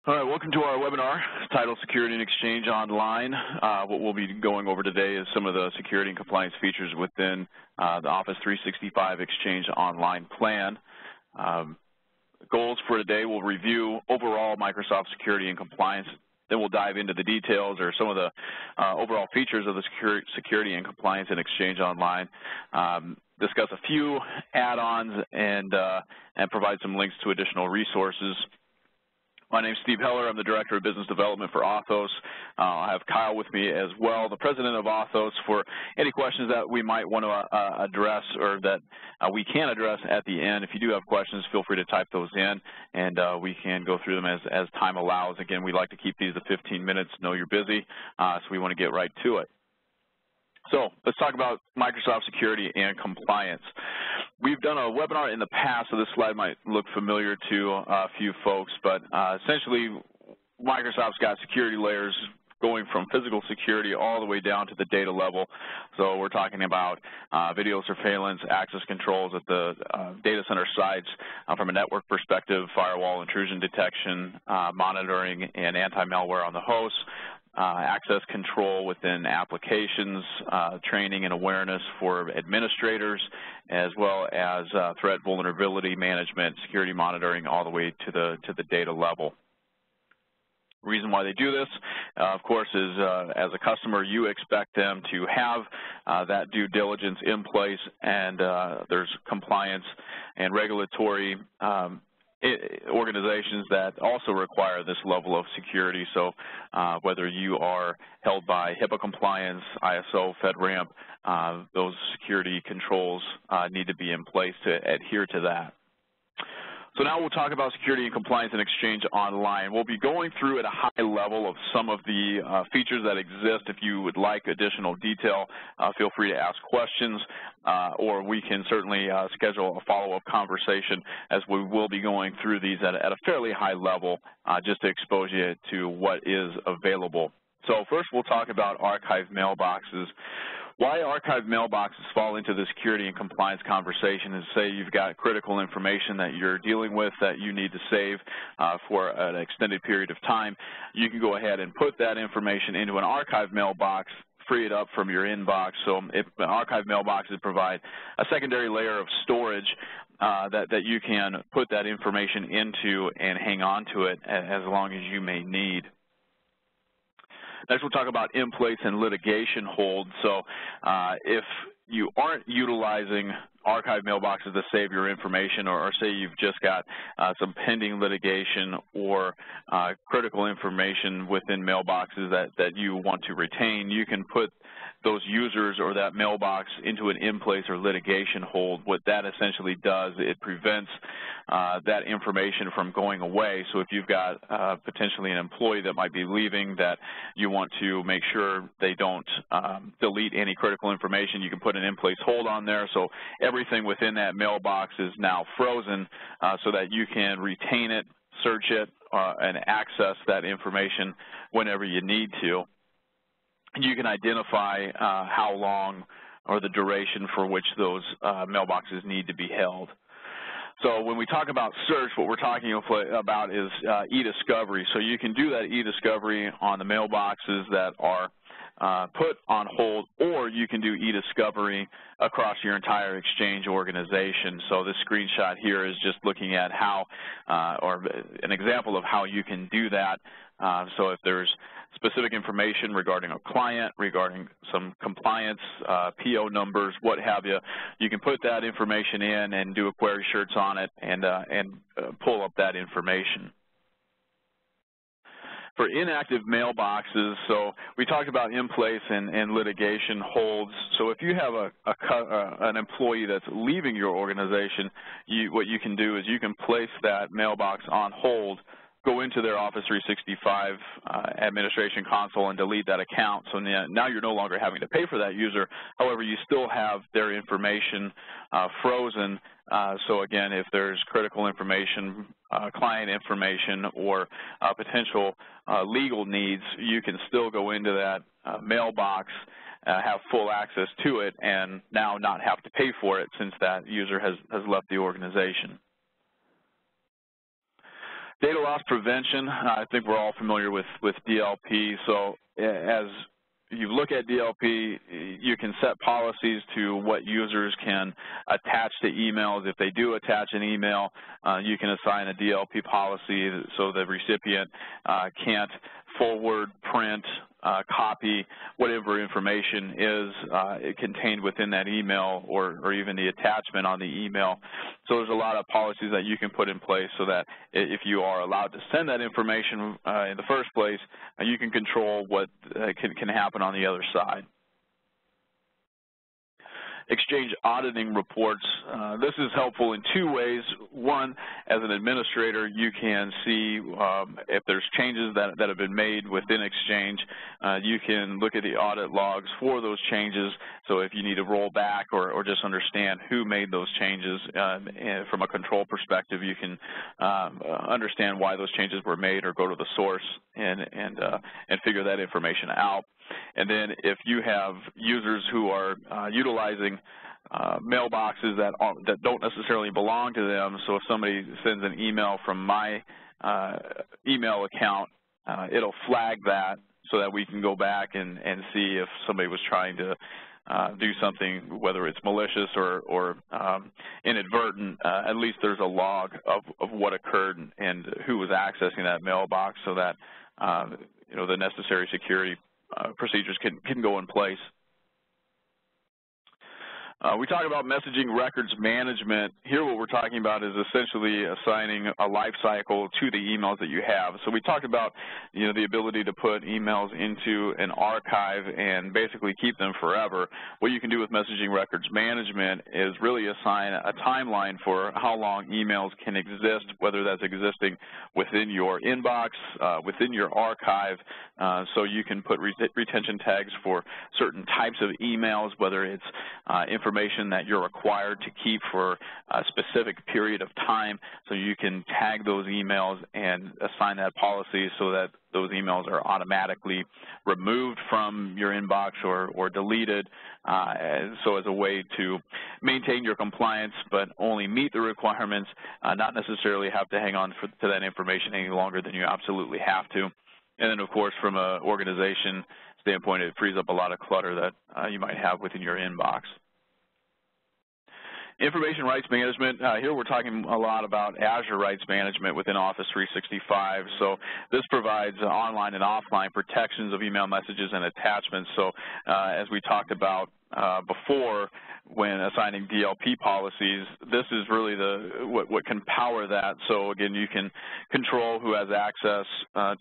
All right, welcome to our webinar titled Security and Exchange Online. What we'll be going over today is some of the security and compliance features within the Office 365 Exchange Online plan. Goals for today, we'll review overall Microsoft security and compliance. Then we'll dive into the details or some of the overall features of the security and compliance in Exchange Online. Discuss a few add-ons and provide some links to additional resources. My name is Steve Heller. I'm the Director of Business Development for Authos. I have Kyle with me as well, the President of Authos, for any questions that we might want to address or that we can address at the end. If you do have questions, feel free to type those in, and we can go through them as time allows. Again, we like to keep these to 15 minutes. Know you're busy, so we want to get right to it. So let's talk about Microsoft security and compliance. We've done a webinar in the past, so this slide might look familiar to a few folks, but essentially Microsoft's got security layers going from physical security all the way down to the data level. So we're talking about video surveillance, access controls at the data center sites from a network perspective, firewall intrusion detection, monitoring, and anti-malware on the host. Access control within applications, training and awareness for administrators, as well as threat vulnerability management, security monitoring, all the way to the data level. Reason why they do this, of course, is as a customer, you expect them to have that due diligence in place, and there's compliance and regulatory organizations that also require this level of security. So whether you are held by HIPAA compliance, ISO, FedRAMP, those security controls need to be in place to adhere to that. So now we'll talk about security and compliance and Exchange Online. We'll be going through at a high level of some of the features that exist. If you would like additional detail, feel free to ask questions, or we can certainly schedule a follow-up conversation, as we will be going through these at a fairly high level just to expose you to what is available. So first we'll talk about archived mailboxes. Why archived mailboxes fall into the security and compliance conversation is, say you've got critical information that you're dealing with that you need to save for an extended period of time. You can go ahead and put that information into an archived mailbox, free it up from your inbox. So if archived mailboxes provide a secondary layer of storage that you can put that information into and hang on to it as long as you may need. Next, we'll talk about in-place and litigation hold. So if you aren't utilizing archive mailboxes to save your information, or say you've just got some pending litigation or critical information within mailboxes that you want to retain, you can put those users or that mailbox into an in-place or litigation hold. What that essentially does, it prevents that information from going away. So if you've got potentially an employee that might be leaving that you want to make sure they don't delete any critical information, you can put an in-place hold on there. So everything within that mailbox is now frozen so that you can retain it, search it, and access that information whenever you need to. You can identify how long or the duration for which those mailboxes need to be held. So when we talk about search, what we're talking about is e-discovery. So you can do that e-discovery on the mailboxes that are put on hold, or you can do e-discovery across your entire Exchange organization. So this screenshot here is just looking at how, or an example of how you can do that. So if there's specific information regarding a client, regarding some compliance, PO numbers, what have you, you can put that information in and do a query search on it and pull up that information. For inactive mailboxes, so we talked about in-place and litigation holds. So if you have an employee that's leaving your organization, what you can do is you can place that mailbox on hold, go into their Office 365 administration console and delete that account. So now you're no longer having to pay for that user. However, you still have their information frozen. So again, if there's critical information, client information, or potential legal needs, you can still go into that mailbox, have full access to it, and now not have to pay for it since that user has left the organization. Data loss prevention, I think we're all familiar with DLP. So as you look at DLP, you can set policies to what users can attach to emails. If they do attach an email, you can assign a DLP policy so the recipient can't forward, print, copy whatever information is contained within that email or even the attachment on the email. So there's a lot of policies that you can put in place so that if you are allowed to send that information in the first place, you can control what can happen on the other side. Exchange auditing reports. This is helpful in two ways. One, as an administrator, you can see if there's changes that have been made within Exchange. You can look at the audit logs for those changes. So if you need to roll back or just understand who made those changes and from a control perspective, you can understand why those changes were made or go to the source and figure that information out. And then if you have users who are utilizing mailboxes that don't necessarily belong to them, so if somebody sends an email from my email account, it'll flag that so that we can go back and see if somebody was trying to do something, whether it's malicious or inadvertent. At least there's a log of what occurred and who was accessing that mailbox so that you know, the necessary security procedures can go in place. We talk about messaging records management. Here what we're talking about is essentially assigning a life cycle to the emails that you have. So we talked about, you know, the ability to put emails into an archive and basically keep them forever. What you can do with messaging records management is really assign a timeline for how long emails can exist, whether that's existing within your inbox, within your archive, so you can put retention tags for certain types of emails, whether it's information that you're required to keep for a specific period of time, so you can tag those emails and assign that policy so that those emails are automatically removed from your inbox or deleted, so as a way to maintain your compliance but only meet the requirements, not necessarily have to hang on to that information any longer than you absolutely have to. And then, of course, from an organization standpoint, it frees up a lot of clutter that you might have within your inbox. Information rights management, here we're talking a lot about Azure rights management within Office 365. So this provides online and offline protections of email messages and attachments. So as we talked about before, when assigning DLP policies, this is really what can power that. So again, you can control who has access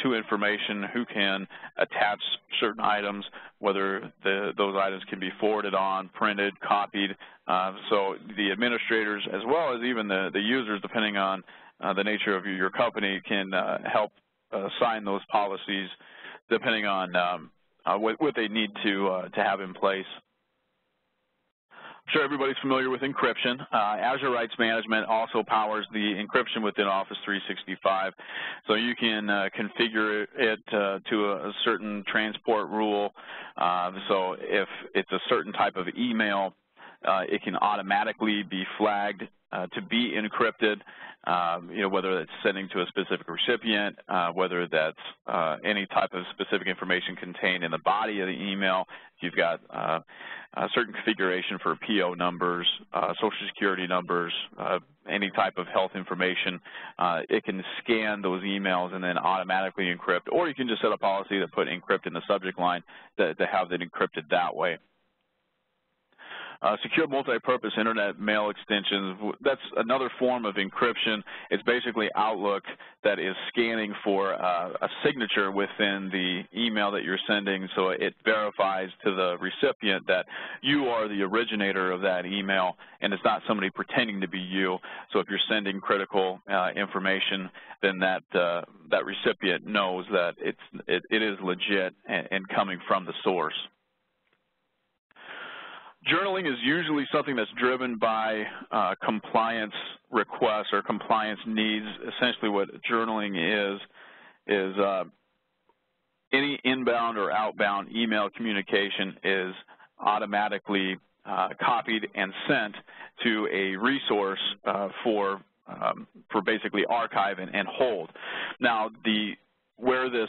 to information, who can attach certain items, whether those items can be forwarded on, printed, copied. So the administrators, as well as even the users, depending on the nature of your company, can help assign those policies depending on what they need to have in place. I'm sure everybody's familiar with encryption. Azure Rights Management also powers the encryption within Office 365. So you can configure it to a certain transport rule. So if it's a certain type of email, it can automatically be flagged to be encrypted, you know, whether it's sending to a specific recipient, whether that's any type of specific information contained in the body of the email. If you've got a certain configuration for PO numbers, social security numbers, any type of health information, it can scan those emails and then automatically encrypt, or you can just set a policy to put encrypt in the subject line to have it encrypted that way. Secure multi-purpose internet mail extensions, that's another form of encryption. It's basically Outlook that is scanning for a signature within the email that you're sending, so it verifies to the recipient that you are the originator of that email and it's not somebody pretending to be you. So if you're sending critical information, then that recipient knows that it is legit and coming from the source. Journaling is usually something that's driven by compliance requests or compliance needs. Essentially what journaling is any inbound or outbound email communication is automatically copied and sent to a resource for basically archive and hold. Now, where this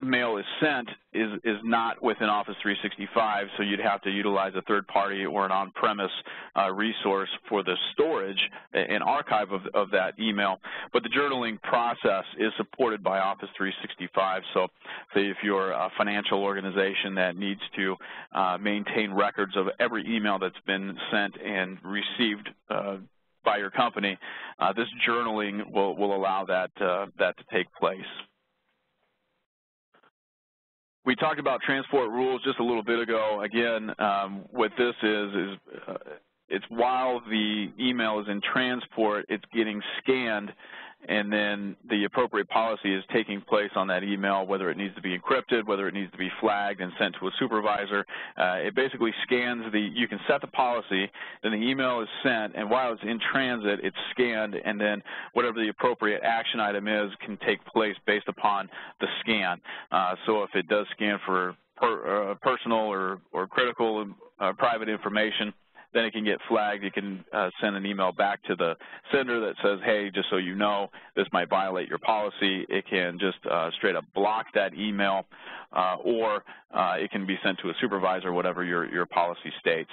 mail is sent is not within Office 365, so you'd have to utilize a third party or an on-premise resource for the storage and archive of that email. But the journaling process is supported by Office 365. So say if you're a financial organization that needs to maintain records of every email that's been sent and received by your company, this journaling will allow that to take place. We talked about transport rules just a little bit ago. Again, what this is it's while the email is in transport, it's getting scanned, and then the appropriate policy is taking place on that email, whether it needs to be encrypted, whether it needs to be flagged and sent to a supervisor. It basically scans you can set the policy, then the email is sent, and while it's in transit, it's scanned, and then whatever the appropriate action item is can take place based upon the scan. So if it does scan for personal or critical private information, then it can get flagged. You can send an email back to the sender that says, hey, just so you know, this might violate your policy. It can just straight up block that email, or it can be sent to a supervisor, whatever your policy states.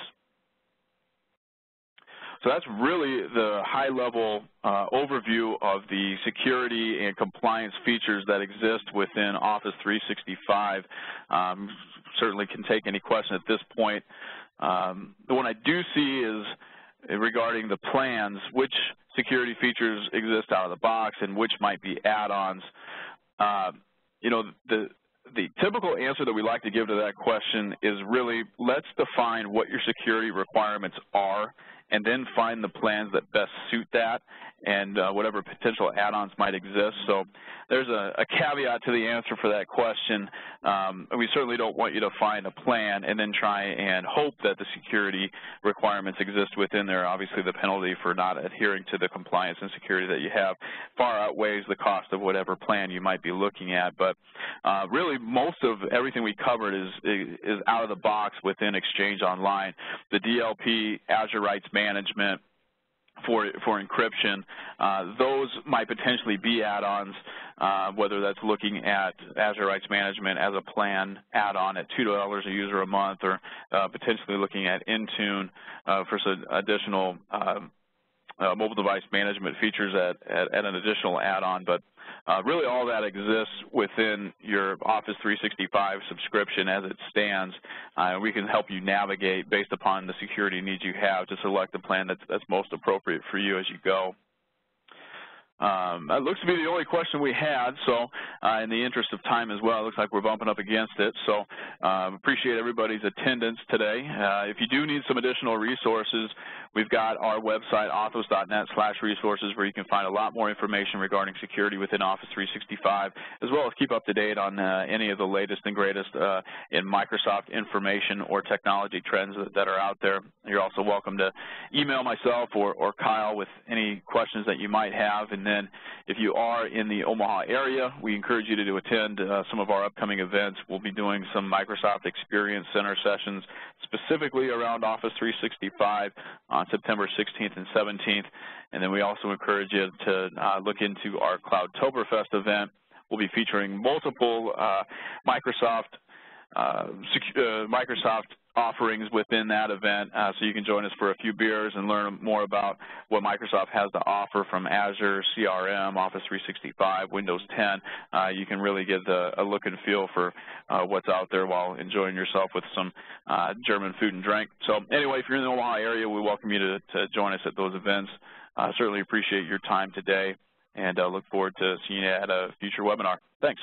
So that's really the high-level overview of the security and compliance features that exist within Office 365. Certainly can take any question at this point. The one I do see is regarding the plans, which security features exist out of the box and which might be add-ons. You know, the typical answer that we like to give to that question is really, let's define what your security requirements are and then find the plans that best suit that and whatever potential add-ons might exist. So there's a caveat to the answer for that question. We certainly don't want you to find a plan and then try and hope that the security requirements exist within there. Obviously, the penalty for not adhering to the compliance and security that you have far outweighs the cost of whatever plan you might be looking at. But really, most of everything we covered is out of the box within Exchange Online. The DLP, Azure Rights Management, for encryption, those might potentially be add-ons, whether that's looking at Azure Rights Management as a plan add-on at $2 a user a month, or potentially looking at Intune for some additional mobile device management features at an additional add-on. But really all that exists within your Office 365 subscription as it stands. We can help you navigate based upon the security needs you have to select the plan that's most appropriate for you as you go. That looks to be the only question we had, so in the interest of time as well, it looks like we're bumping up against it. So appreciate everybody's attendance today. If you do need some additional resources, we've got our website, authos.net/resources, where you can find a lot more information regarding security within Office 365, as well as keep up to date on any of the latest and greatest in Microsoft information or technology trends that are out there. You're also welcome to email myself or Kyle with any questions that you might have. And then if you are in the Omaha area, we encourage you to attend some of our upcoming events. We'll be doing some Microsoft Experience Center sessions specifically around Office 365 on September 16th and 17th. And then we also encourage you to look into our Cloudtoberfest event. We'll be featuring multiple Microsoft offerings within that event, so you can join us for a few beers and learn more about what Microsoft has to offer from Azure, CRM, Office 365, Windows 10. You can really get a look and feel for what's out there while enjoying yourself with some German food and drink. So anyway, if you're in the Omaha area, we welcome you to join us at those events. Certainly appreciate your time today, and look forward to seeing you at a future webinar. Thanks.